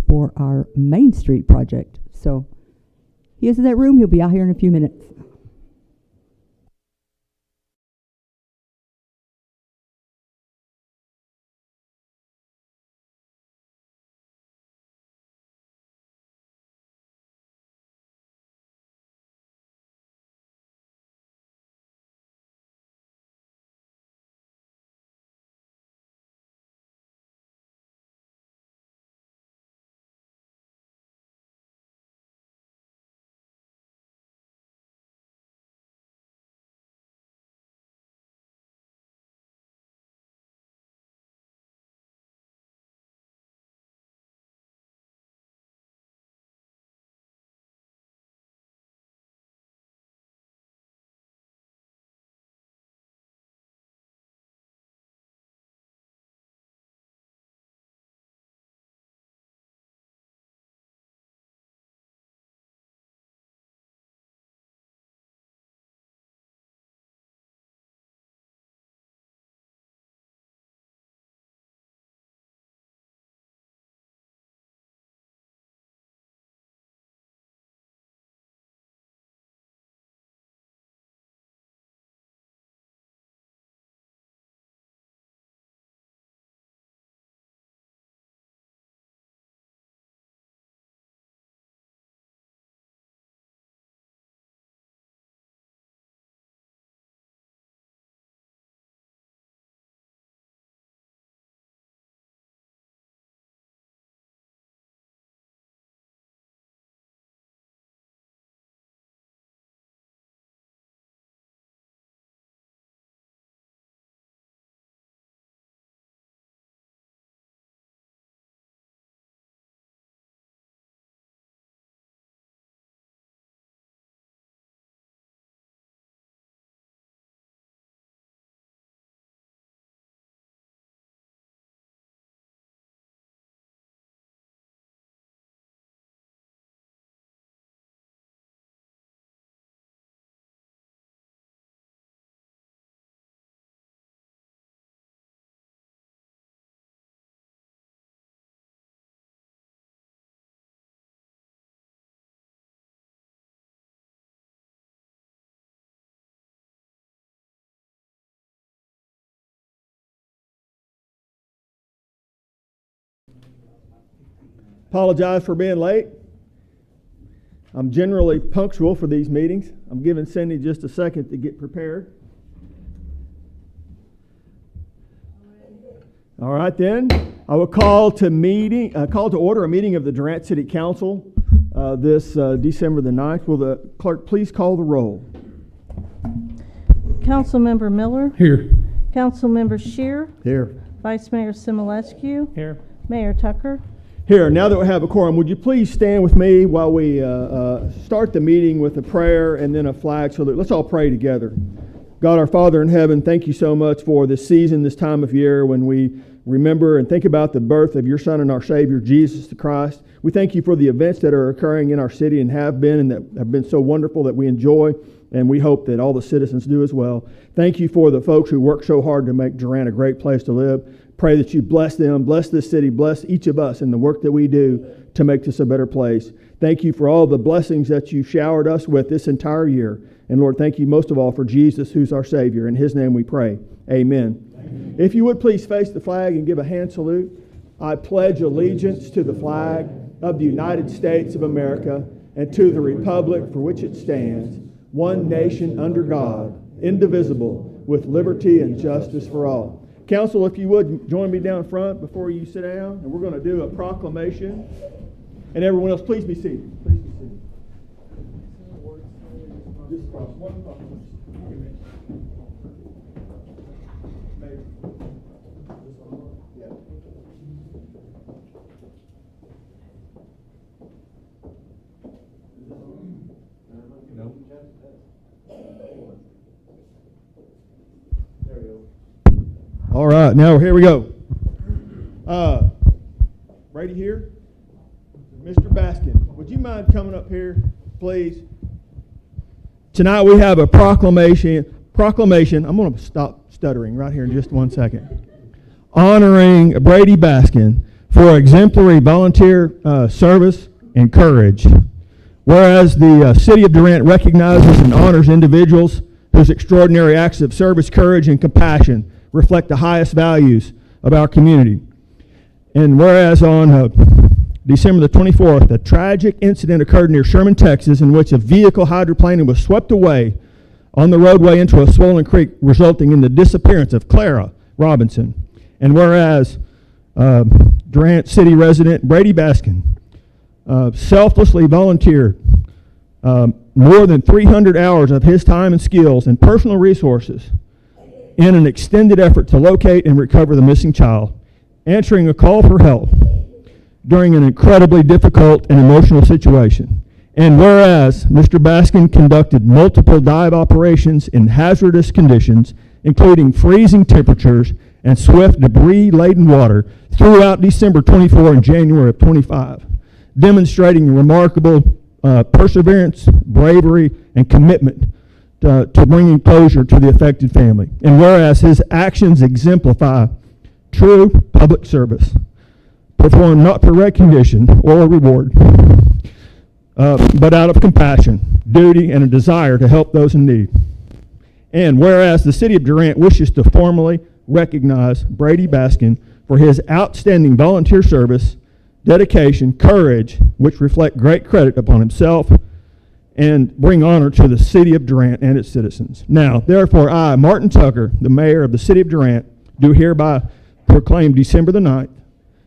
For our Main Street project. So he is in that room. He'll be out here in a few minutes. Apologize for being late. I'm generally punctual for these meetings. I'm giving Cindy just a second to get prepared. All right, then. I will call to order a meeting of the Durant City Council this December the 9th. Will the clerk please call the roll? Councilmember Miller. Here. Councilmember Shear. Here. Vice Mayor Similescu. Here. Mayor Tucker. Here, now that we have a quorum, would you please stand with me while we start the meeting with a prayer and then a flag salute? Let's all pray together. God, our Father in heaven, thank you so much for this season, this time of year when we remember and think about the birth of your Son and our Savior, Jesus the Christ. We thank you for the events that are occurring in our city and have been and that have been so wonderful that we enjoy, and we hope that all the citizens do as well. Thank you for the folks who work so hard to make Durant a great place to live. Pray that you bless them, bless this city, bless each of us in the work that we do to make this a better place. Thank you for all the blessings that you showered us with this entire year. And Lord, thank you most of all for Jesus, who's our Savior. In his name we pray. Amen. Amen. If you would please face the flag and give a hand salute. I pledge allegiance to the flag of the United States of America and to the republic for which it stands, one nation under God, indivisible, with liberty and justice for all. Council, if you would, join me down front before you sit down, and we're going to do a proclamation. And everyone else, please be seated. Please be seated. Just one proclamation. All right, now here we go. Brady here. Mr. Baskin, would you mind coming up here, please? Tonight we have a proclamation. I'm going to stop stuttering right here in just 1 second. Honoring Brady Baskin, for exemplary volunteer service and courage. Whereas the City of Durant recognizes and honors individuals whose extraordinary acts of service, courage, and compassion reflect the highest values of our community. And whereas on December the 24th, a tragic incident occurred near Sherman, Texas, in which a vehicle hydroplaning was swept away on the roadway into a swollen creek, resulting in the disappearance of Clara Robinson. And whereas Durant City resident Brady Baskin selflessly volunteered more than 300 hours of his time and skills and personal resources in an extended effort to locate and recover the missing child, answering a call for help during an incredibly difficult and emotional situation. And whereas Mr. Baskin conducted multiple dive operations in hazardous conditions, including freezing temperatures and swift debris-laden water throughout December 24 and January of 25, demonstrating remarkable perseverance, bravery, and commitment to bringing closure to the affected family. And whereas his actions exemplify true public service, performed not for recognition or reward, but out of compassion, duty, and a desire to help those in need. And whereas the City of Durant wishes to formally recognize Brady Baskin for his outstanding volunteer service, dedication, courage, which reflect great credit upon himself, and bring honor to the City of Durant and its citizens. Now, therefore, I, Martin Tucker, the mayor of the City of Durant, do hereby proclaim December the 9th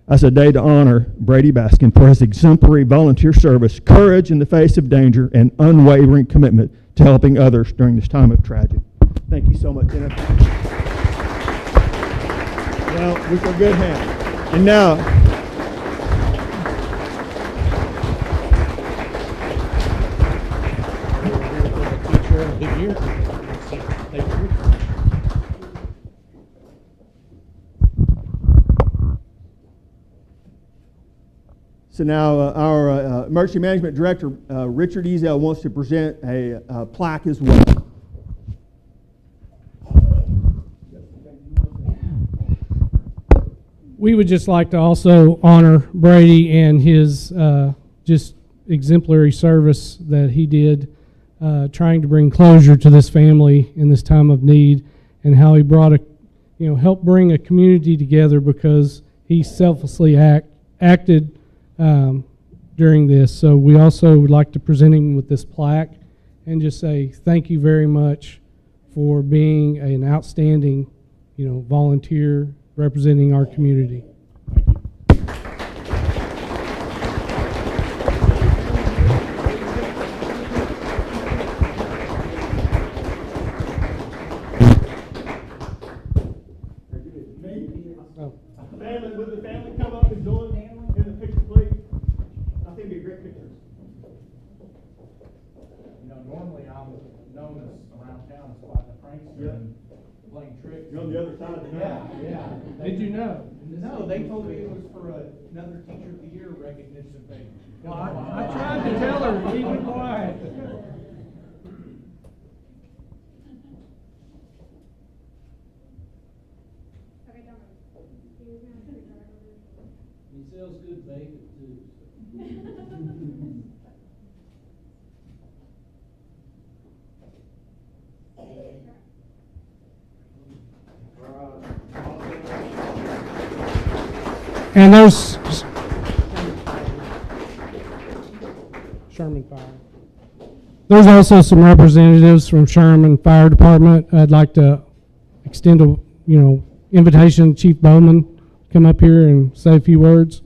as a day to honor Brady Baskin for his exemplary volunteer service, courage in the face of danger, and unwavering commitment to helping others during this time of tragedy. Thank you so much, Jennifer. Well, with a good hand. And now, so now our Emergency Management Director, Richard Ezel, wants to present a plaque as well. We would just like to also honor Brady and his just exemplary service that he did, trying to bring closure to this family in this time of need, and how he brought helped bring a community together because he selflessly acted during this. So we also would like to present him with this plaque and just say thank you very much for being an outstanding, volunteer representing our community. Family, would the family come up and join in the picture, please? I think it'd be a great picture. Normally I'm known as around town as quite the prankster and playing tricks. You're on the other side of the night. Yeah. Did you know? No, they told me it was for another Teacher of the Year recognition thing. Well, I tried to tell her, keep it quiet. He sells good bacon too. And there's Sherman Fire. There's also some representatives from Sherman Fire Department. I'd like to extend a invitation to Chief Bowman, come up here and say a few words.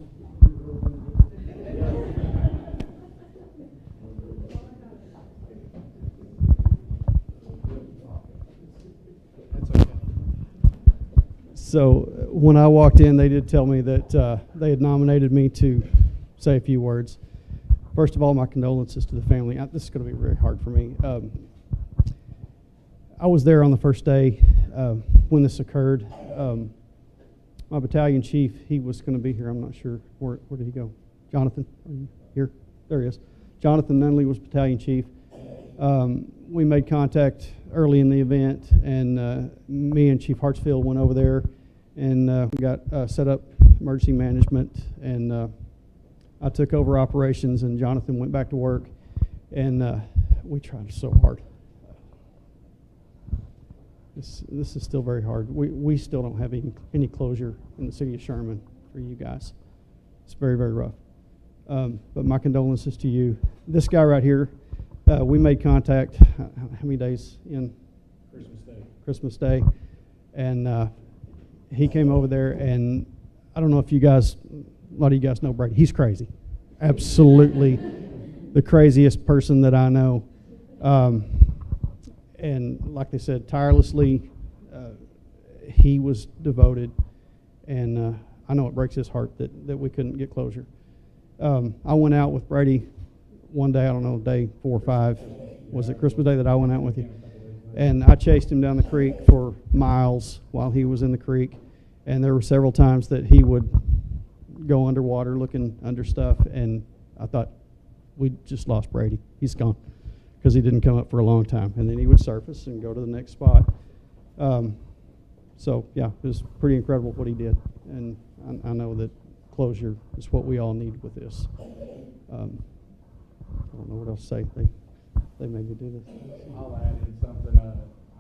So when I walked in, they did tell me that they had nominated me to say a few words. First of all, my condolences to the family. This is going to be very hard for me. I was there on the first day when this occurred. My battalion chief, he was going to be here. I'm not sure. Where did he go? Jonathan, are you here? There he is. Jonathan Nunley was battalion chief. We made contact early in the event, and me and Chief Hartsfield went over there, and we got set up emergency management, and I took over operations, and Jonathan went back to work, and we tried so hard. This is still very hard. We still don't have any closure in the city of Sherman for you guys. It's very, very rough. But my condolences to you. This guy right here, we made contact, how many days in? Christmas Day. And he came over there, and I don't know if you guys, a lot of you guys know Brady. He's crazy. Absolutely the craziest person that I know. And like they said, tirelessly, he was devoted. And I know it breaks his heart that we couldn't get closure. I went out with Brady one day, I don't know, day 4 or 5. Was it Christmas Day that I went out with you? And I chased him down the creek for miles while he was in the creek. And there were several times that he would go underwater looking under stuff. And I thought, we just lost Brady. He's gone, because he didn't come up for a long time. And then he would surface and go to the next spot. So, yeah, it was pretty incredible what he did. And I know that closure is what we all need with this. I don't know what else to say. They made me do this. I'll add in something. I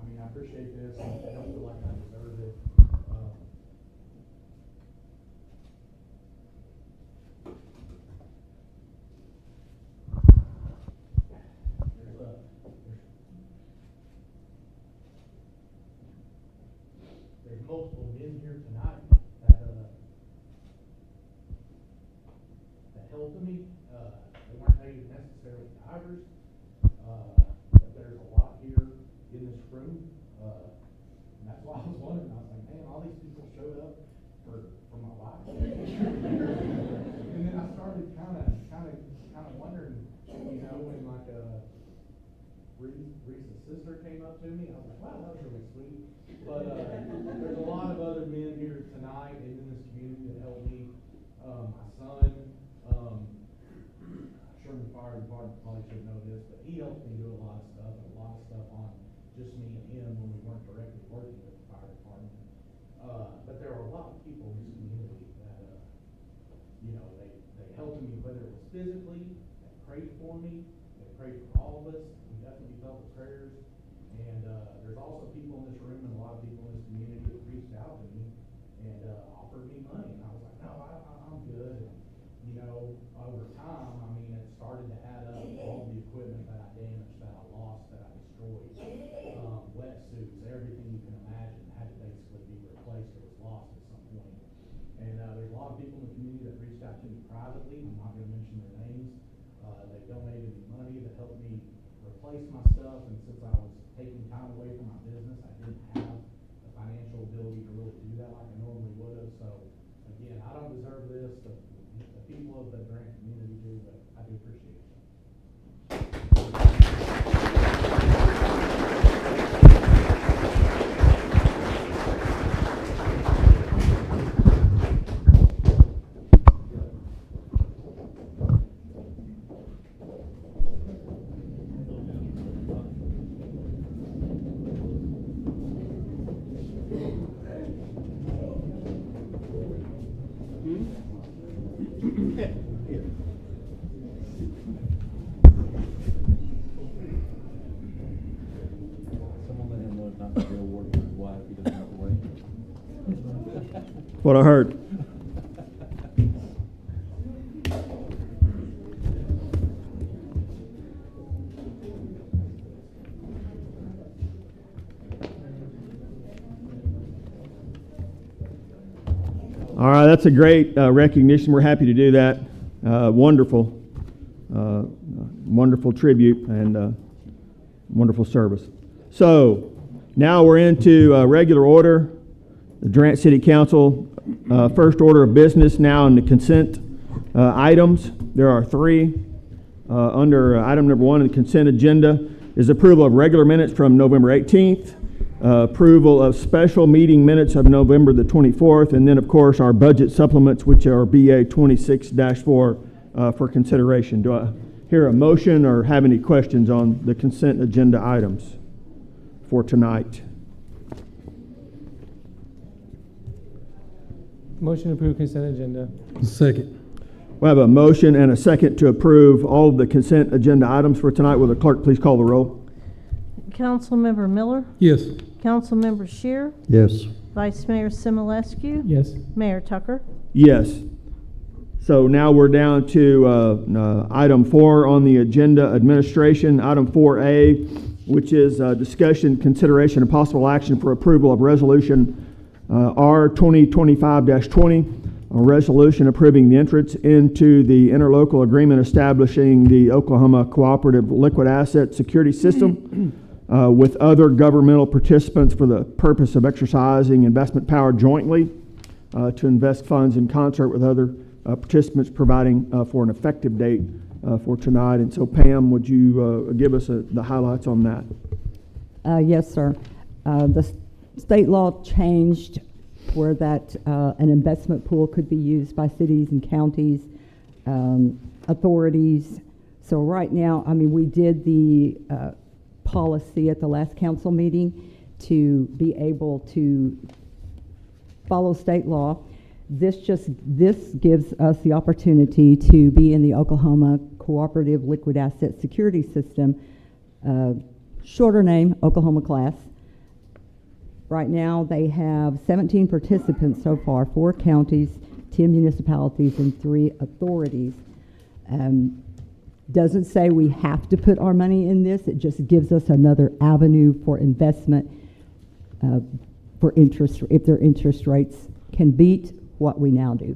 mean, I appreciate this. I don't feel like I deserve it. There's multiple men here tonight that helped me. They weren't paid necessarily divers. But there's a lot here in this room, and that's why I was wondering. I was like, man, all these people showed up for my wife. And then I started kind of wondering, you know, when like Reese's sister came up to me, I was like, wow, that was really sweet. But there's a lot of other men here tonight and in this community that helped me. My son. Sherman Fire Department probably should know this, but he helped me do a lot of stuff on just me and him when we weren't directly working with the fire department. But there are a lot of people in this community that, you know, they helped me, whether it was physically, they prayed for me, they prayed for all of us. We definitely felt the prayers. And there's also people in this room and a lot of people in this community that reached out to me and offered me money. And I was like, no, I'm good. And, you know, over time, I mean, it started to add up all the equipment that I damaged, that I lost, that I destroyed. Wetsuits, everything you can imagine had to basically be replaced or was lost at some point. And there's a lot of people in the community that reached out to me privately. I'm not going to mention their names. They donated me money to help me replace my stuff. And since I was taking time away from my business, I didn't have the financial ability to really do that like I normally would have. So, again, I don't deserve this. The people of the Durant community do, but I do appreciate it. What I heard. All right, that's a great recognition. We're happy to do that. Wonderful tribute and wonderful service. So now we're into regular order. The Durant City Council, first order of business now in the consent items. There are 3. Under item number 1 in the consent agenda is approval of regular minutes from November 18th, approval of special meeting minutes of November the 24th, and then, of course, our budget supplements, which are BA 26-4 for consideration. Do I hear a motion or have any questions on the consent agenda items for tonight? Motion to approve consent agenda. Second. We have a motion and a second to approve all of the consent agenda items for tonight. Will the clerk please call the roll? Councilmember Miller, Yes. Councilmember Shear, Yes. Vice Mayor Simulescu, Yes. Mayor Tucker. Yes. So now we're down to item 4 on the agenda, administration. Item 4A, which is discussion, consideration, and possible action for approval of resolution R 2025-20, a resolution approving the entrance into the interlocal agreement establishing the Oklahoma Cooperative Liquid Asset Security System with other governmental participants for the purpose of exercising investment power jointly to invest funds in concert with other participants, providing for an effective date for tonight. And so, Pam, would you give us the highlights on that? Yes, sir. The state law changed where that an investment pool could be used by cities and counties, authorities. So right now, I mean, we did the policy at the last council meeting to be able to follow state law. This gives us the opportunity to be in the Oklahoma Cooperative Liquid Asset Security System, shorter name, Oklahoma Class. Right now, they have 17 participants so far, 4 counties, 10 municipalities, and 3 authorities. Doesn't say we have to put our money in this. It just gives us another avenue for investment for interest, if their interest rates can beat what we now do.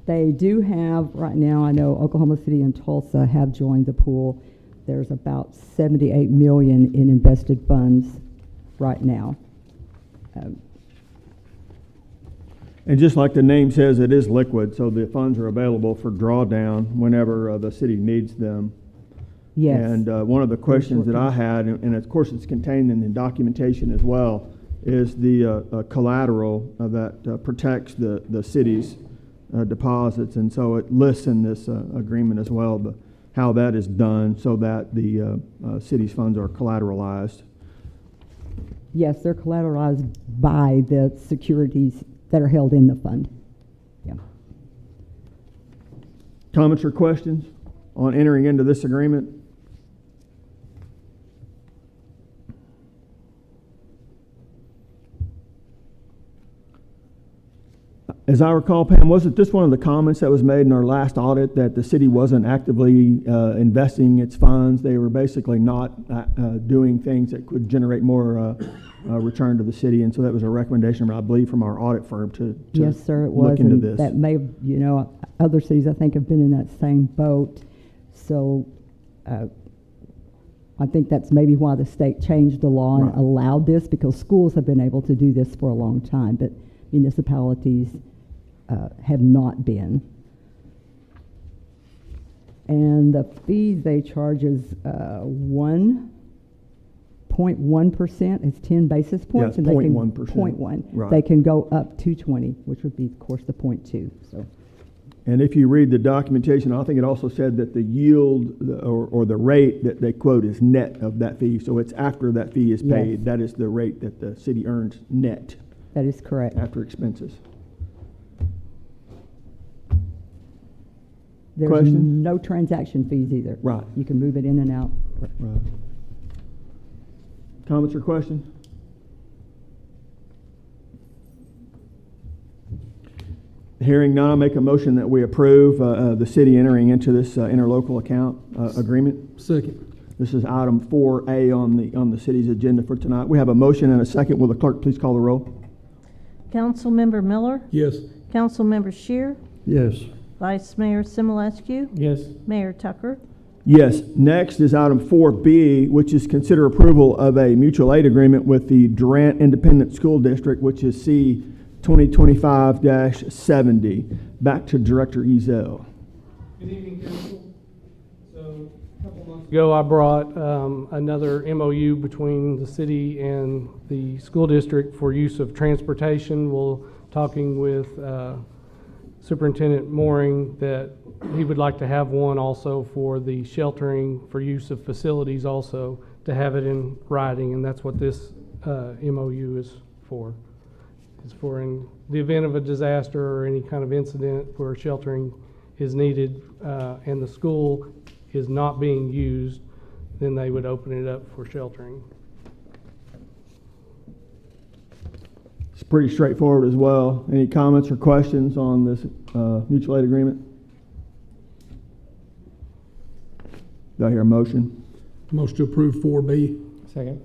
They do have, right now, I know Oklahoma City and Tulsa have joined the pool. There's about $78 million in invested funds right now. And just like the name says, it is liquid, so the funds are available for drawdown whenever the city needs them. Yes. And one of the questions that I had, and of course it's contained in the documentation as well, is the collateral that protects the city's deposits. And so it lists in this agreement as well how that is done so that the city's funds are collateralized. Yes, they're collateralized by the securities that are held in the fund. Yeah. Comments or questions on entering into this agreement? As I recall, Pam, wasn't this one of the comments that was made in our last audit that the city wasn't actively investing its funds? They were basically not doing things that could generate more return to the city, and so that was a recommendation, I believe, from our audit firm to Yes, sir, it look was. into And this. that may have, you know, other cities I think have been in that same boat. So I think that's maybe why the state changed the law and Right. allowed this, because schools have been able to do this for a long time, but municipalities have not been. And the fees they charge is 1.1%. It's 10 basis points. Yes, and they can 0.1%. 0.1. Right. They can go up to 20, which would be, of course, the 0.2. So. And if you read the documentation, I think it also said that the yield or the rate that they quote is net of that fee. So it's after that fee is paid. Yes. That is the rate that the city earns net That is correct. after expenses. There's Question? no transaction fees either. Right. You can move it in and out. Right. Comments or questions? Hearing none, I'll make a motion that we approve the city entering into this interlocal account agreement. Second. This is item 4A on the city's agenda for tonight. We have a motion and a second. Will the clerk please call the roll? Councilmember Miller, Yes. Councilmember Shear, Yes. Vice Mayor Simulescu, Yes. Mayor Tucker. Yes. Next is item 4B, which is consider approval of a mutual aid agreement with the Durant Independent School District, which is C 2025-70. Back to Director Ezel. Good evening, Council. So, a couple months ago, I brought another MOU between the city and the school district for use of transportation. We're talking with Superintendent Mooring that he would like to have one also for the sheltering for use of facilities also, to have it in writing, and that's what this MOU is for. It's for in the event of a disaster or any kind of incident where sheltering is needed, and the school is not being used, then they would open it up for sheltering. It's pretty straightforward as well. Any comments or questions on this mutual aid agreement? Do I hear a motion? Motion to approve 4B. Second.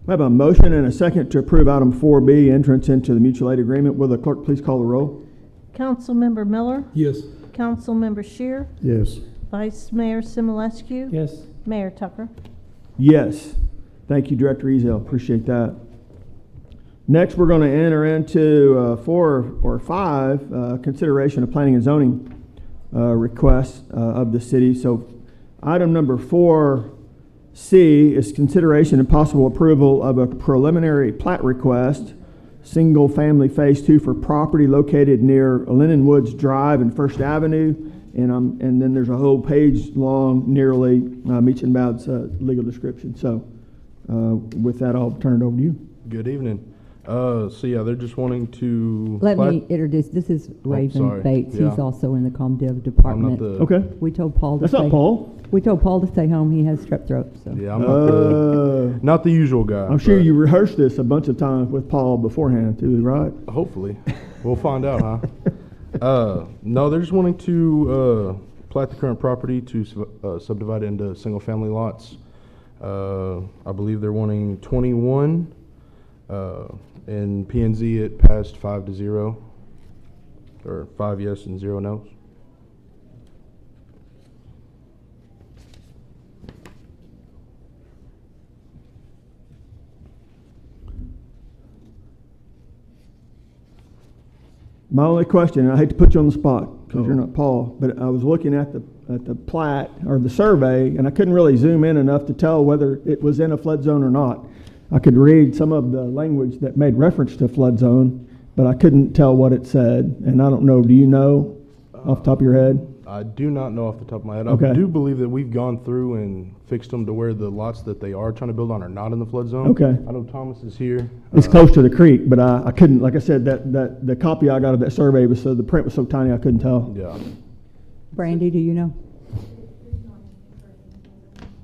We have a motion and a second to approve item 4B, entrance into the mutual aid agreement. Will the clerk please call the roll? Councilmember Miller, Yes. Councilmember Shear, Yes. Vice Mayor Simulescu. Yes. Mayor Tucker. Yes. Thank you, Director Ezel. Appreciate that. Next, we're going to enter into 4 or 5, consideration of planning and zoning requests of the city. So item number 4C is consideration and possible approval of a preliminary plat request, single family phase 2 for property located near Lindenwoods Drive and First Avenue. And then there's a whole page long, nearly, meets and bounds legal description. So with that, I'll turn it over to you. Good evening. So yeah, they're just wanting to. Let me introduce, this is Raven sorry. Bates. Yeah. He's also in the ComDev I'm not department. the. Okay. We told Paul to That's stay. not Paul. We told Paul to stay home. He has strep throat, so. Yeah, I'm not the usual guy. I'm sure but you rehearsed this a bunch of times with Paul beforehand too, right? Hopefully, we'll find out, huh? No, they're just wanting to plat the current property to subdivide it into single-family lots. I believe they're wanting 21. In P&Z, it passed 5-0, or 5 yes and 0 no's. My only question, and I hate to put you on the spot because you're Oh. not Paul, but I was looking at the plat or the survey, and I couldn't really zoom in enough to tell whether it was in a flood zone or not. I could read some of the language that made reference to flood zone, but I couldn't tell what it said. And I don't know, do you know off the top of your head? I do not know off the top of my head. Okay. I do believe that we've gone through and fixed them to where the lots that they are trying to build on are not in the flood zone. Okay. I know Thomas is here. It's close to the creek, but I couldn't, like I said, that the copy I got of that survey was so, the print was so tiny I couldn't tell. Yeah. Brandy, do you know?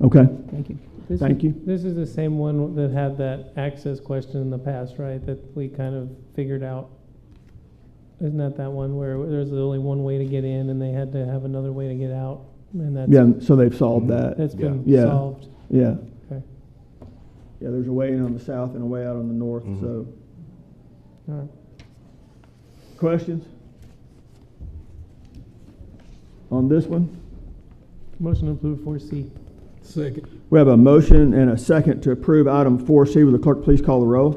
Okay, Thank you. thank you. This is the same one that had that access question in the past, right, that we kind of figured out? Isn't that one where there's only one way to get in and they had to have another way to get out? And Yeah, so they've solved that. that's been Yeah. solved. Yeah. Okay. Yeah, there's a way in on the south and a way out on the north, Mhm. so. All right. Questions? On this one? Motion to approve 4C. Second. We have a motion and a second to approve item 4C. Will the clerk please call the roll?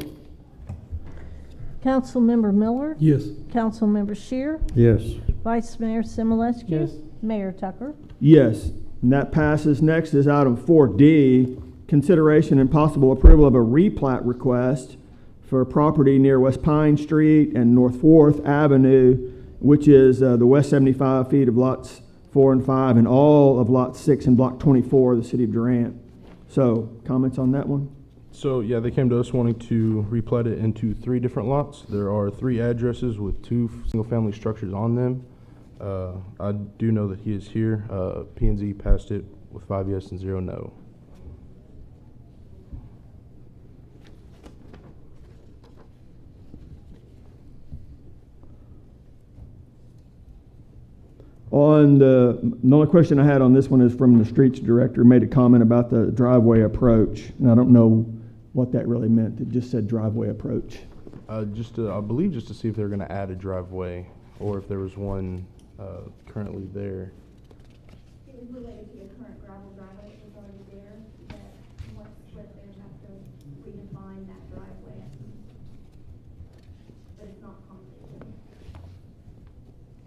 Councilmember Miller, Yes. Councilmember Shear, Yes. Vice Mayor Simulescu. Yes. Mayor Tucker. Yes, and that passes. Next is item 4D, consideration and possible approval of a replat request for a property near West Pine Street and North 4th Avenue, which is the west 75 feet of lots 4 and 5 and all of lot 6 and block 24 of the city of Durant. So, comments on that one? So yeah, they came to us wanting to replat it into 3 different lots. There are 3 addresses with 2 single-family structures on them. I do know that he is here. P&Z passed it with 5 yes and 0 no. On the only question I had on this one is from the streets director, made a comment about the driveway approach, and I don't know what that really meant. It just said driveway approach. I believe just to see if they're going to add a driveway or if there was one currently there. It was related to the current gravel driveway that was already there, that once split, they would have to redefine that driveway. But it's not complicated.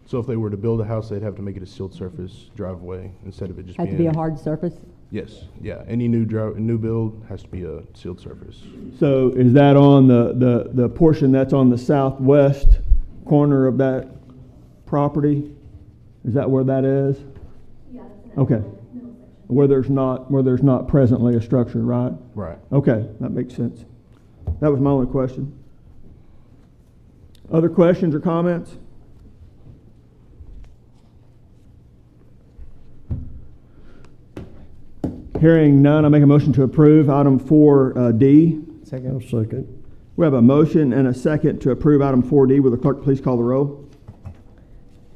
So if they were to build a house, they'd have to make it a sealed surface driveway instead of it just Has being. to be a hard surface? Yes, yeah. Any new build has to be a sealed surface. So is that on the portion that's on the southwest corner of that property? Is that where that is? Yeah, that's in that Okay. middle section. Where there's not presently a structure, right? Right. Okay, that makes sense. That was my only question. Other questions or comments? Hearing none, I make a motion to approve item 4D. Second. Second. We have a motion and a second to approve item 4D. Will the clerk please call the roll?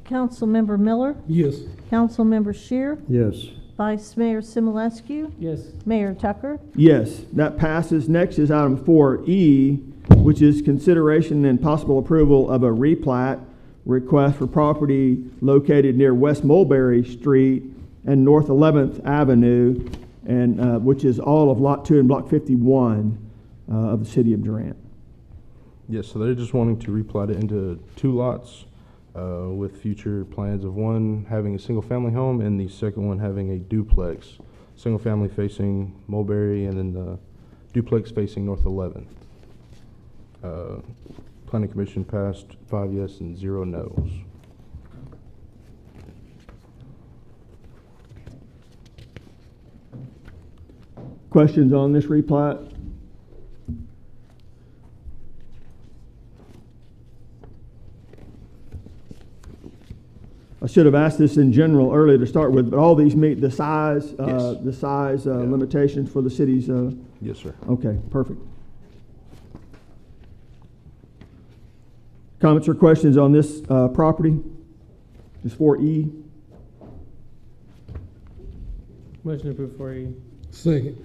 Councilmember Miller, Yes. Councilmember Shear, Yes. Vice Mayor Simulescu, Yes. Mayor Tucker. Yes, that passes. Next is item 4E, which is consideration and possible approval of a replat request for property located near West Mulberry Street and North 11th Avenue, and which is all of Lot 2 and Block 51 of the city of Durant. Yes, so they're just wanting to replat it into 2 lots with future plans of one having a single-family home and the second one having a duplex. Single-family facing Mulberry and then the duplex facing North 11th. Planning Commission passed 5 yes and 0 no's. Questions on this replat? I should have asked this in general earlier to start with, but all these meet the size, Yes. limitations for the city's. Yes, sir. Okay, perfect. Comments or questions on this property? This 4E. Motion approved for you. Second.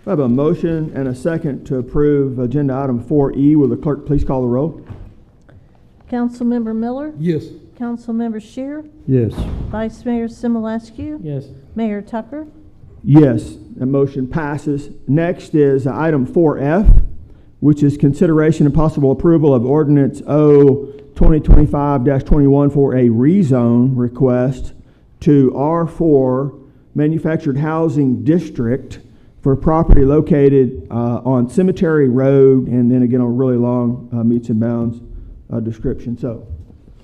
I have a motion and a second to approve agenda item 4E. Will the clerk please call the roll? Councilmember Miller, Yes. Councilmember Shear, Yes. Vice Mayor Simulescu, Yes. Mayor Tucker. Yes, that motion passes. Next is item 4F, which is consideration and possible approval of ordinance O 2025-21 for a rezone request to R4 Manufactured Housing District for property located on Cemetery Road, and then again a really long meets and bounds description. So,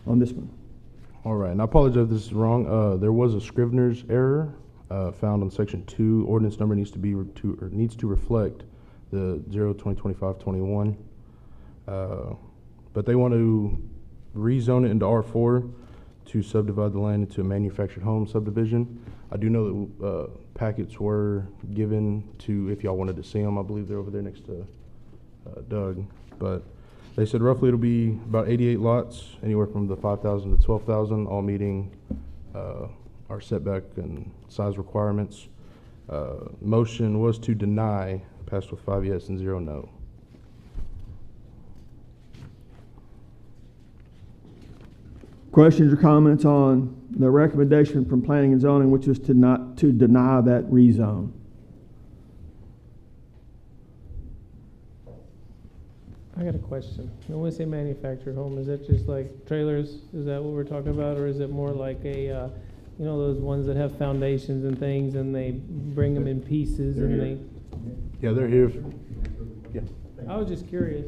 on this one. All right, and I apologize if this is wrong. There was a Scrivener's error found on section 2. Ordinance number needs to reflect the 0/2025-21. But they want to rezone it into R4 to subdivide the land into a manufactured home subdivision. I do know that packets were given to, if y'all wanted to see them, I believe they're over there next to Doug. But they said roughly it'll be about 88 lots, anywhere from the 5,000 to 12,000, all meeting our setback and size requirements. Motion was to deny, passed with 5 yes and 0 no. Questions or comments on the recommendation from Planning and Zoning, which is to deny that rezone? I got a question. When we say manufactured home, is that just like trailers? Is that what we're talking about? Or is it more like a, you know, those ones that have foundations and things and they bring them in pieces and they... Yeah, they're here. Yeah. I was just curious.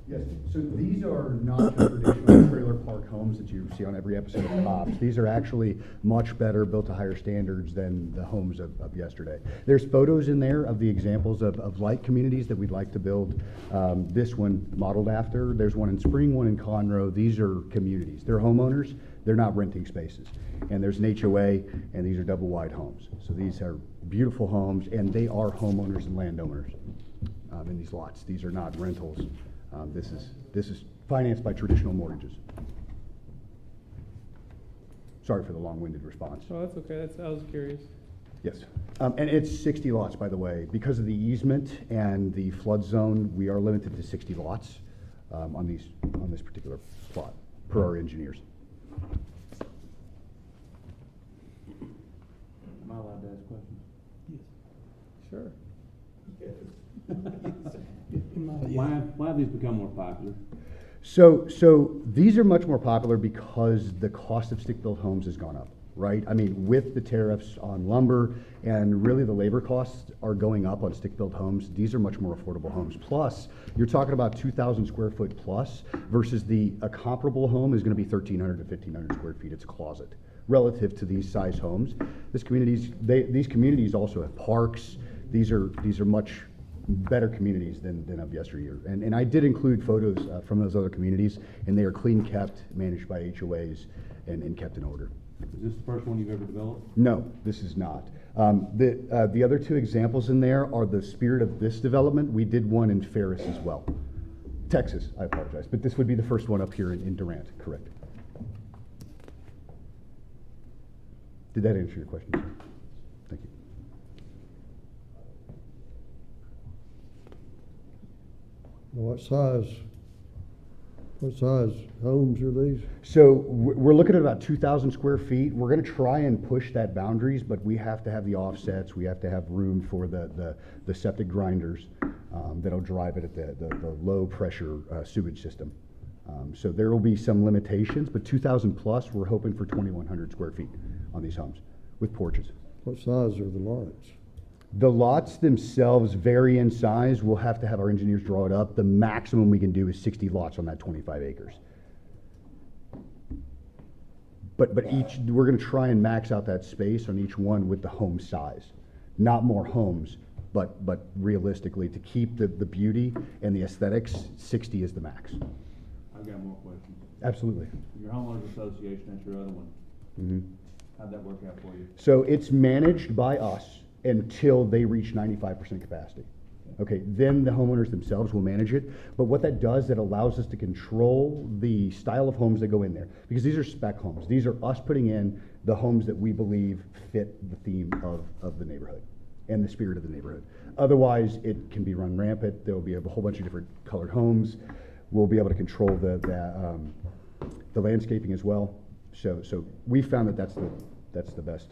Yes, so these are not your traditional trailer park homes that you see on every episode of Cops. These are actually much better, built to higher standards than the homes of yesterday. There's photos in there of the examples of light communities that we'd like to build. This one modeled after. There's one in Spring, one in Conroe. These are communities. They're homeowners. They're not renting spaces. And there's an HOA, and these are double wide homes. So these are beautiful homes, and they are homeowners and landowners in these lots. These are not rentals. This is financed by traditional mortgages. Sorry for the long-winded response. Oh, that's okay. I was curious. Yes, and it's 60 lots, by the way. Because of the easement and the flood zone, we are limited to 60 lots on this particular plot, per our engineers. Am I allowed to ask questions? Sure. Why have these become more popular? So these are much more popular because the cost of stick-built homes has gone up, right? I mean, with the tariffs on lumber and really the labor costs are going up on stick-built homes, these are much more affordable homes. Plus, you're talking about 2,000 square foot plus versus a comparable home is going to be 1,300 to 1,500 square feet. It's a closet relative to these size homes. These communities also have parks. These are much better communities than of yesteryear. And I did include photos from those other communities, and they are clean kept, managed by HOAs, and kept in order. Is this the first one you've ever developed? No, this is not. The other two examples in there are the spirit of this development. We did one in Ferris as well. Texas, I apologize, but this would be the first one up here in Durant, correct? Did that answer your question, sir? Thank you. What size homes are these? So we're looking at about 2,000 square feet. We're going to try and push that boundaries, but we have to have the offsets. We have to have room for the septic grinders that'll drive it at the low pressure sewage system. So there will be some limitations, but 2,000 plus, we're hoping for 2,100 square feet on these homes with porches. What size are the lots? The lots themselves vary in size. We'll have to have our engineers draw it up. The maximum we can do is 60 lots on that 25 acres. But we're going to try and max out that space on each one with the home size. Not more homes, but realistically, to keep the beauty and the aesthetics, 60 is the max. I've got more questions. Absolutely. Your homeowners association, that's your other one. Mm-hmm. How'd that work out for you? So it's managed by us until they reach 95% capacity. Okay, then the homeowners themselves will manage it. But what that does, it allows us to control the style of homes that go in there. Because these are spec homes. These are us putting in the homes that we believe fit the theme of the neighborhood and the spirit of the neighborhood. Otherwise, it can be run rampant. There will be a whole bunch of different colored homes. We'll be able to control the landscaping as well. So we found that that's the best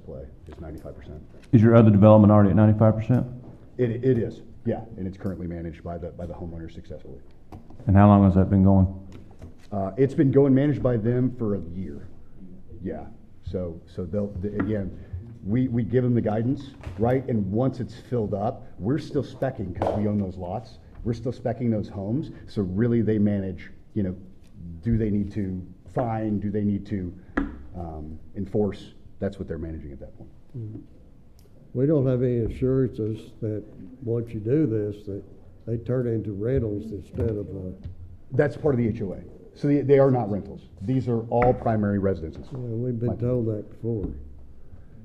play, is 95%. Is your other development already at 95%? It is, yeah, and it's currently managed by the homeowners successfully. And how long has that been going? It's been managed by them for a year. Yeah, so again, we give them the guidance, right? And once it's filled up, we're still speccing because we own those lots. We're still speccing those homes. So really they manage, do they need to fine? Do they need to enforce? That's what they're managing at that point. Mm-hmm. We don't have any assurances that once you do this, that they turn into rentals instead of That's part of the HOA. So they are not rentals. These are all primary residences. we've been told that before.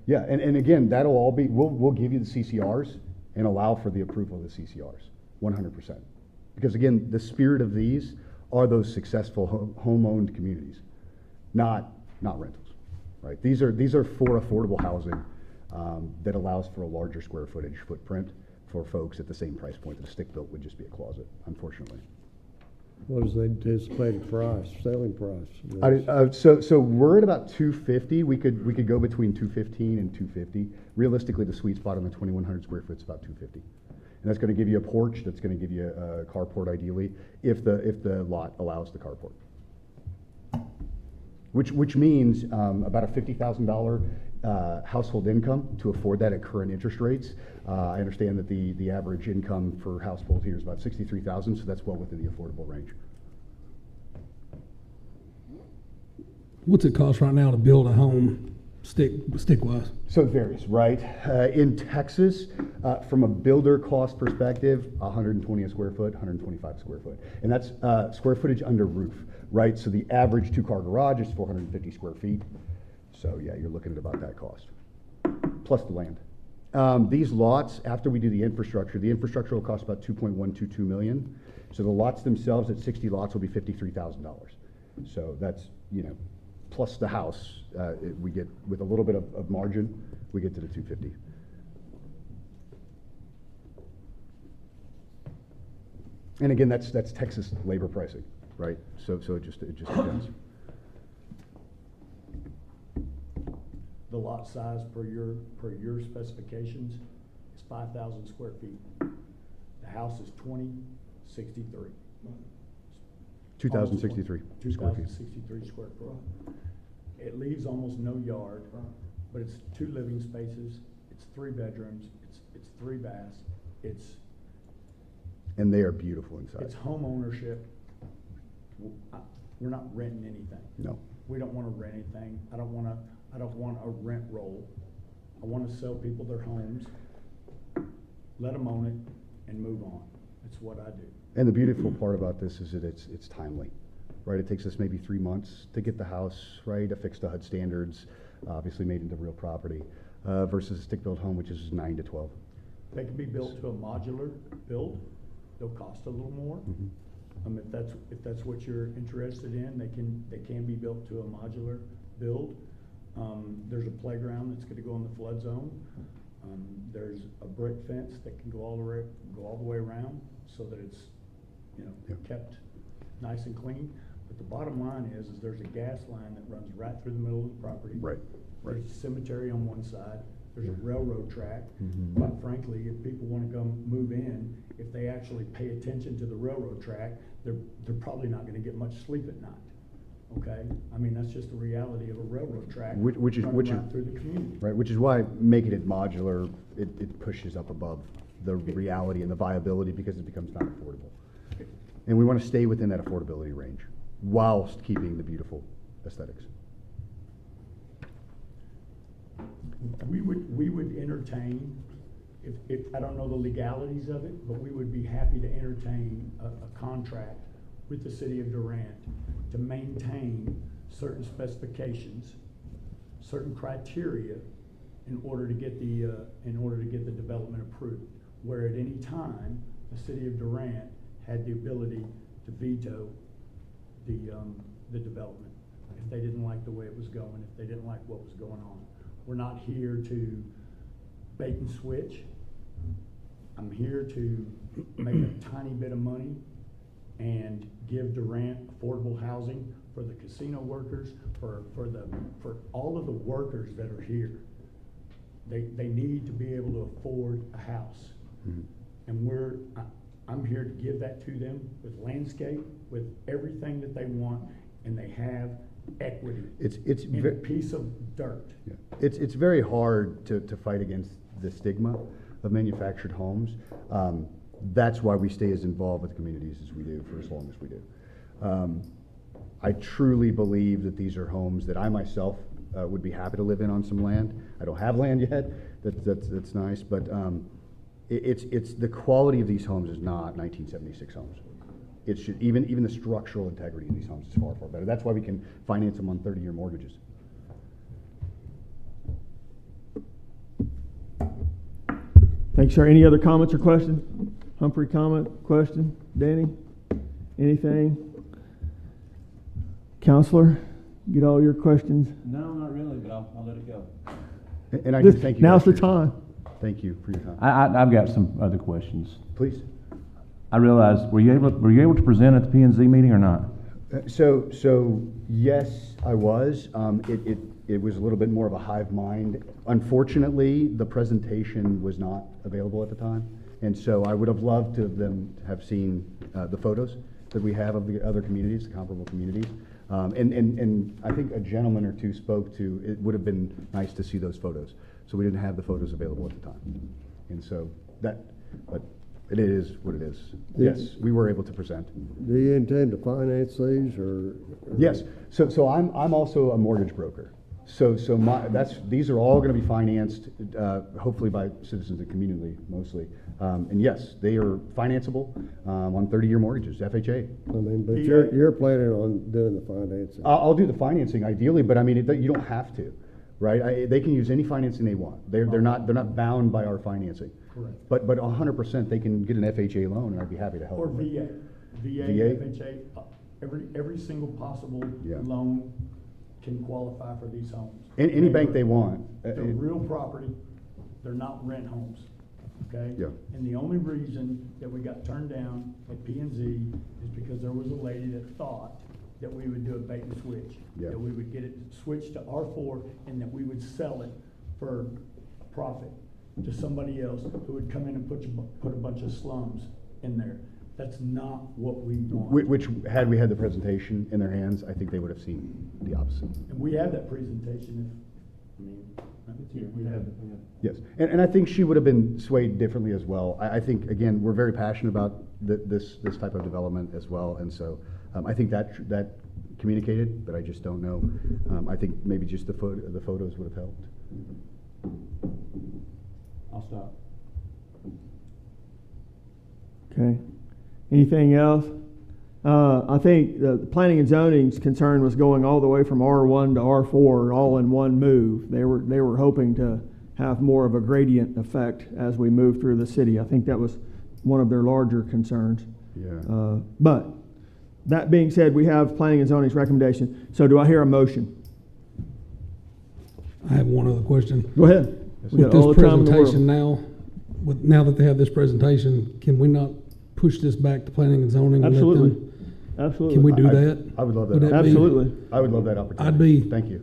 Yeah, and again, that'll all be, we'll give you the CCRs and allow for the approval of the CCRs, 100%. Because again, the spirit of these are those successful home-owned communities, not rentals, right? These are for affordable housing that allows for a larger square footage footprint for folks at the same price point that a stick-built would just be a closet, unfortunately. What is the anticipated selling price? So we're at about 250. We could go between 215 and 250. Realistically, the sweet spot on the 2,100 square foot is about 250. And that's going to give you a porch. That's going to give you a carport, ideally, if the lot allows the carport. Which means about a $50,000 household income to afford that at current interest rates. I understand that the average income for household here is about $63,000, so that's well within the affordable range. What's it cost right now to build a home, stick-wise? So it varies, right? In Texas, from a builder cost perspective, 120 a square foot, 125 a square foot. And that's square footage under roof, right? So the average two-car garage is 450 square feet. So yeah, you're looking at about that cost, plus the land. These lots, after we do the infrastructure will cost about $2.122 million. So the lots themselves at 60 lots will be $53,000. So that's, plus the house, we get, with a little bit of margin, we get to the 250. And again, that's Texas labor pricing, right? So it just depends. The lot size per your specifications is 5,000 square feet. The house is 2063. 2,063 square feet. 2,063 square foot. It leaves almost no yard, but it's 2 living spaces, it's 3 bedrooms, it's 3 baths, And they are beautiful inside. it's home ownership. We're not renting anything. No. We don't want to rent anything. I don't want a rent roll. I want to sell people their homes. let them own it, and move on. That's what I do. And the beautiful part about this is that it's timely, right? It takes us maybe 3 months to get the house, right, affixed to HUD standards, obviously made into real property, versus a stick-built home, which is 9 to 12. They can be built to a modular build. They'll cost a little more. If that's what you're interested in, they can be built to a modular build. There's a playground that's gonna go in the flood zone. There's a brick fence that can go all the way around so that it's, kept nice and clean. But the bottom line is there's a gas line that runs right through the middle of the property. Right. There's a cemetery on one side. There's a railroad track. Mhm. Quite frankly, if people wanna come move in, if they actually pay attention to the railroad track, they're probably not gonna get much sleep at night. Okay? I mean, that's just the reality of a railroad track. Which is running right through the community. right, which is why making it modular, it pushes up above the reality and the viability because it becomes not affordable. And we want to stay within that affordability range whilst keeping the beautiful aesthetics. We would entertain, if, I don't know the legalities of it, but we would be happy to entertain a contract with the city of Durant to maintain certain specifications, certain criteria in order to get the development approved. Where at any time, the city of Durant had the ability to veto the development if they didn't like the way it was going, if they didn't like what was going on. We're not here to bait and switch. I'm here to make a tiny bit of money and give Durant affordable housing for the casino workers, for all of the workers that are here. They need to be able to afford a house. Mhm. And I'm here to give that to them with landscape, with everything that they want, and they have equity It's in a piece of dirt. Yeah. It's very hard to fight against the stigma of manufactured homes. That's why we stay as involved with communities as we do for as long as we do. I truly believe that these are homes that I myself would be happy to live in on some land. I don't have land yet. That's nice, but it's the quality of these homes is not 1976 homes. It should even the structural integrity of these homes is far better. That's why we can finance them on 30-year mortgages. Thanks, sir. Any other comments or questions? Humphrey, comment, question? Danny? Anything? Counselor, get all your questions? No, not really, but I'll let it go. And I just thank you. Now's guys the for your time. Thank you for your time. I've got some other questions. Please. I realized, were you able to present at the P and Z meeting or not? So yes, I was. It was a little bit more of a hive mind. Unfortunately, the presentation was not available at the time, and so I would have loved to have seen the photos that we have of the other communities, the comparable communities. And I think a gentleman or two spoke to, it would have been nice to see those photos. So we didn't have the photos available at the time. And so but it is what it is. Yes, we were able to present. Do you intend to finance these or? Yes, so I'm also a mortgage broker. So these are all gonna be financed, hopefully by citizens and community mostly. And yes, they are financeable, on 30-year mortgages, FHA. I mean, but you're planning on doing the financing. I'll do the financing ideally, but I mean, you don't have to, right? They can use any financing they want. They're not bound by our financing. Correct. But 100% they can get an FHA loan, and I'd be happy to help. Or them. VA, VA? FHA, every single possible Yeah. loan can qualify for these homes. Any bank they want. They're real property, they're not rent homes, okay? Yeah. And the only reason that we got turned down at P and Z is because there was a lady that thought that we would do a bait and switch. Yeah. That we would get it switched to R4 and that we would sell it for profit to somebody else who would come in and put a bunch of slums in there. That's not what we want. Which, had we had the presentation in their hands, I think they would have seen the opposite. And we have that presentation, we have it. Yes, and I think she would have been swayed differently as well. I think, again, we're very passionate about this type of development as well, and so I think that communicated, but I just don't know. I think maybe just the photos would have helped. I'll stop. Okay. Anything else? I think the planning and zoning's concern was going all the way from R1 to R4 all in one move. They were hoping to have more of a gradient effect as we move through the city. I think that was one of their larger concerns. Yeah. But that being said, we have planning and zoning's recommendation. So do I hear a motion? I have one other question. Go ahead. We With got all this the time in the world. presentation now that they have this presentation, can we not push this back to planning and zoning? And let Absolutely. them- Absolutely. Can we do that? I would love Would that. that be- Absolutely. I would love that opportunity. I'd be- Thank you.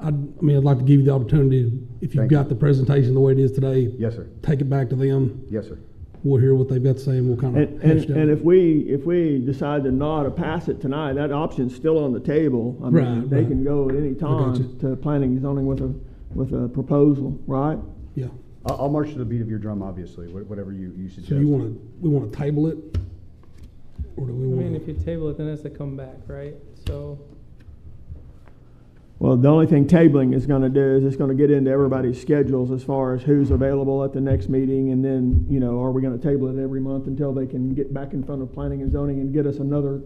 I mean, I'd like to give you the opportunity, if you've Thank got you. the presentation the way it is today, Yes, sir. take it back to them. Yes, sir. We'll hear what they've got to say and we'll kind of hash it out. And if we decide to not pass it tonight, that option's still on the table. I mean, Right, they right. can go at any got you. time to planning and zoning with a proposal, right? Yeah. I'll march to the beat of your drum, obviously, whatever you suggest. So we want to table it? Or do we I want mean, to? if you table it, then it has to come back, right? So, Well, the only thing tabling is gonna do is it's gonna get into everybody's schedules as far as who's available at the next meeting, and then, are we gonna table it every month until they can get back in front of planning and zoning and get us another,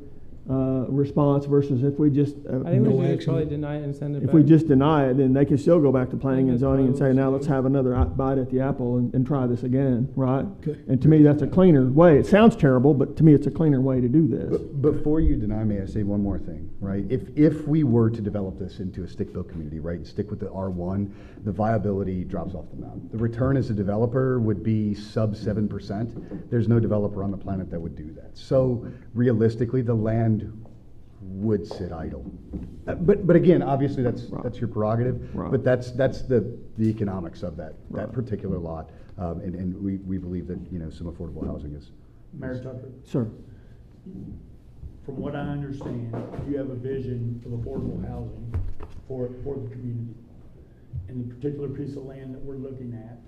response versus if we just, I think No we should action. probably deny it and send it back. if we just deny it, then they can still go back to planning and that's zoning and probably say, what now we let's should do. have another bite at the apple and try this again, right? Okay. And to me, that's a cleaner way. It sounds terrible, but to me, it's a cleaner way to do this. Before you deny me, I say one more thing, right? If we were to develop this into a stick-built community, right, and stick with the R1, the viability drops off the mountain. The return as a developer would be sub 7%. There's no developer on the planet that would do that. So realistically, the land would sit idle. But again, obviously, that's your prerogative. Right. But that's the economics of that Right. particular lot. And we believe that, some affordable housing is. Mayor Tucker, Sir, from what I understand, you have a vision of affordable housing for the community. And the particular piece of land that we're looking at,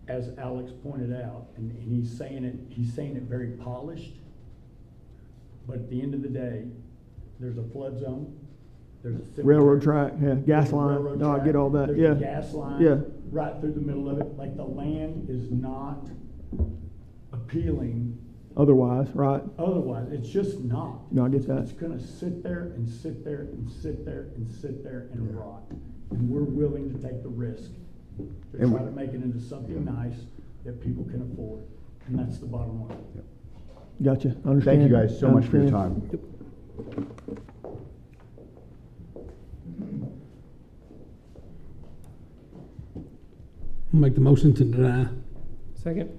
as Alex pointed out, and he's saying it very polished, but at the end of the day, there's a flood zone, there's a cemetery, railroad track, yeah, gas there's a line. railroad No, I track, get all that, there's yeah. a gas line Yeah. right through the middle of it. Like, the land is not appealing Otherwise, right? otherwise. It's just not. No, I get that. It's gonna sit there and sit there and sit there and sit there and rot. And we're willing to take the risk to And try to make it into something nice that people can afford. And that's the bottom line. Gotcha, understand. Thank you guys so much for your Understand. time. Make the motion to deny. Second?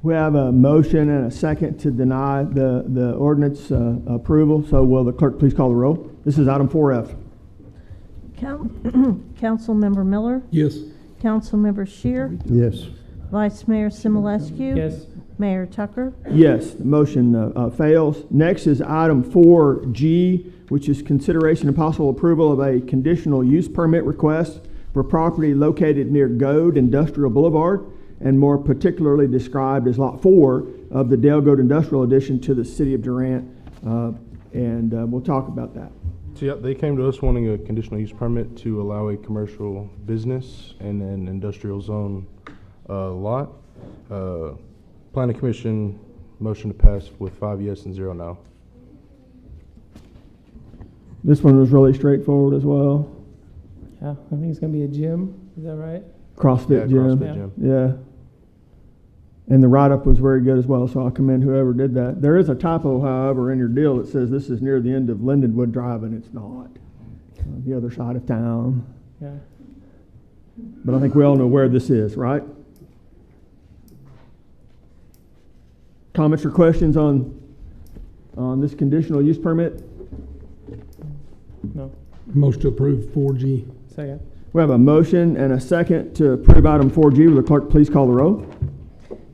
We have a motion and a second to deny the ordinance approval, so will the clerk please call the roll? This is item 4F. Councilmember Miller, Yes. Councilmember Shear, Yes. Vice Mayor Simulescu. Yes. Mayor Tucker. Yes, the motion fails. Next is item 4G, which is consideration and possible approval of a conditional use permit request for property located near Goad Industrial Boulevard, and more particularly described as Lot 4 of the Dale Goad Industrial Addition to the City of Durant, and we'll talk about that. So yeah, they came to us wanting a conditional use permit to allow a commercial business in an industrial zone lot. Planning Commission motion to pass with 5 yes and 0 no. This one was really straightforward as well. Yeah, I think it's gonna be a gym, is that right? CrossFit gym. CrossFit gym. Yeah. And the write-up was very good as well, so I commend whoever did that. There is a typo, however, in your deal that says this is near the end of Lindenwood Drive, and it's not. The other side of town. Yeah. But I think we all know where this is, right? Comments or questions on this conditional use permit? No. Motion to approve 4G. Second? We have a motion and a second to approve item 4G. Will the clerk please call the roll?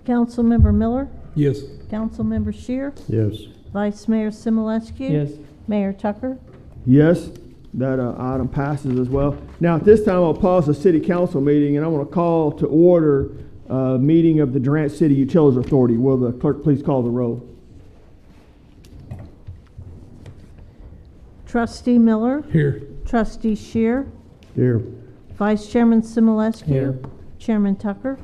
Councilmember Miller, Yes. Councilmember Shear, Yes. Vice Mayor Simulescu. Yes. Mayor Tucker. Yes, that item passes as well. Now, at this time, I'll pause the city council meeting, and I want to call to order a meeting of the Durant City Utilities Authority. Will the clerk please call the roll? Trustee Miller, Here. Trustee Shear, Here. Vice Chairman Simulescu. Here. Chairman Tucker.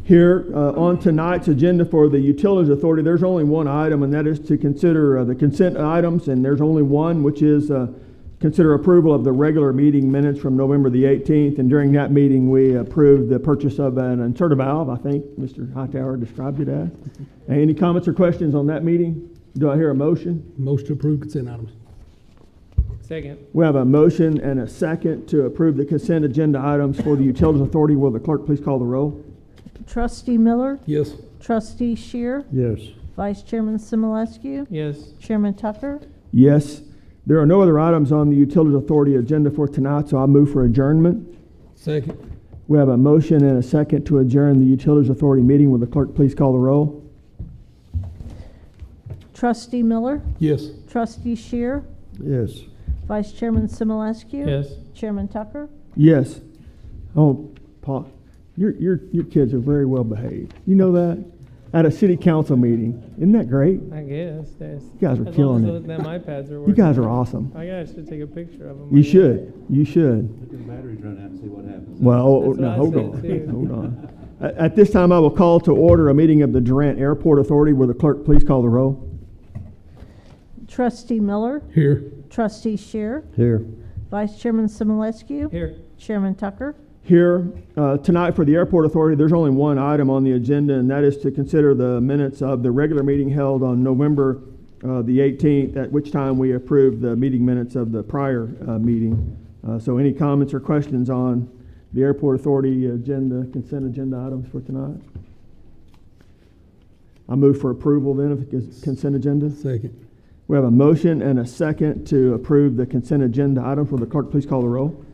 Here, on tonight's agenda for the Utilities Authority, there's only one item, and that is to consider the consent items, and there's only one, which is consider approval of the regular meeting minutes from November the 18th, and during that meeting, we approved the purchase of an inserter valve, I think Mr. Hightower described it as. Any comments or questions on that meeting? Do I hear a motion? Motion to approve consent items. Second. We have a motion and a second to approve the consent agenda items for the Utilities Authority. Will the clerk please call the roll? Trustee Miller? Yes. Trustee Shear? Yes. Vice Chairman Simulescu? Yes. Chairman Tucker? Yes. There are no other items on the Utilities Authority agenda for tonight, so I'll move for adjournment. Second. We have a motion and a second to adjourn the Utilities Authority meeting. Will the clerk please call the roll? Trustee Miller? Yes. Trustee Shear? Yes. Vice Chairman Simulescu? Yes. Chairman Tucker? Yes. Oh, Paul, your kids are very well behaved. You know that? At a city council meeting. Isn't that great? I guess. You guys are killing it. Them iPads are working. You guys are awesome. I guess I should take a picture of them. You should. You should. Let the batteries run out and see what happens. Well, That's what no, I hold said, on. too. Hold on. At this time, I will call to order a meeting of the Durant Airport Authority. Will the clerk please call the roll? Trustee Miller? Here. Trustee Shear? Here. Vice Chairman Simulescu? Here. Chairman Tucker? Here, tonight for the Airport Authority, there's only one item on the agenda, and that is to consider the minutes of the regular meeting held on November the 18th, at which time we approved the meeting minutes of the prior meeting. So any comments or questions on the Airport Authority agenda, consent agenda items for tonight? I move for approval then of the consent agenda. Second. We have a motion and a second to approve the consent agenda items. Will the clerk please call the roll?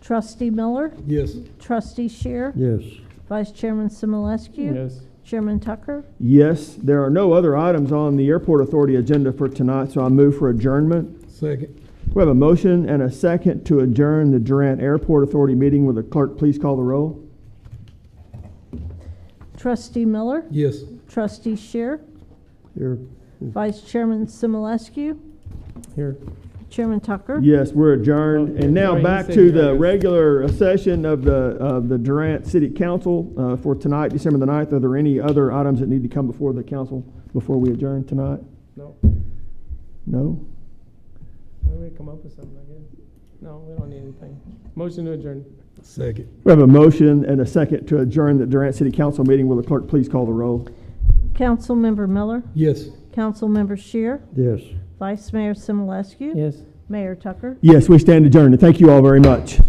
Trustee Miller? Yes. Trustee Shear? Yes. Vice Chairman Simulescu? Yes. Chairman Tucker? Yes, there are no other items on the Airport Authority agenda for tonight, so I move for adjournment. Second. We have a motion and a second to adjourn the Durant Airport Authority meeting. Will the clerk please call the roll? Trustee Miller? Yes. Trustee Shear? Here. Vice Chairman Simulescu? Here. Chairman Tucker? Yes, we're adjourned. And now Sorry, you back said to you the guys. regular session of the Durant City Council for tonight, December the 9th. Are there any other items that need to come before the council before we adjourn tonight? No. No? Maybe come up with something, I guess. No, we don't need anything. Motion to adjourn. Second. We have a motion and a second to adjourn the Durant City Council meeting. Will the clerk please call the roll? Councilmember Miller? Yes. Councilmember Shear? Yes. Vice Mayor Simulescu? Yes. Mayor Tucker? Yes, we stand adjourned, and thank you all very much.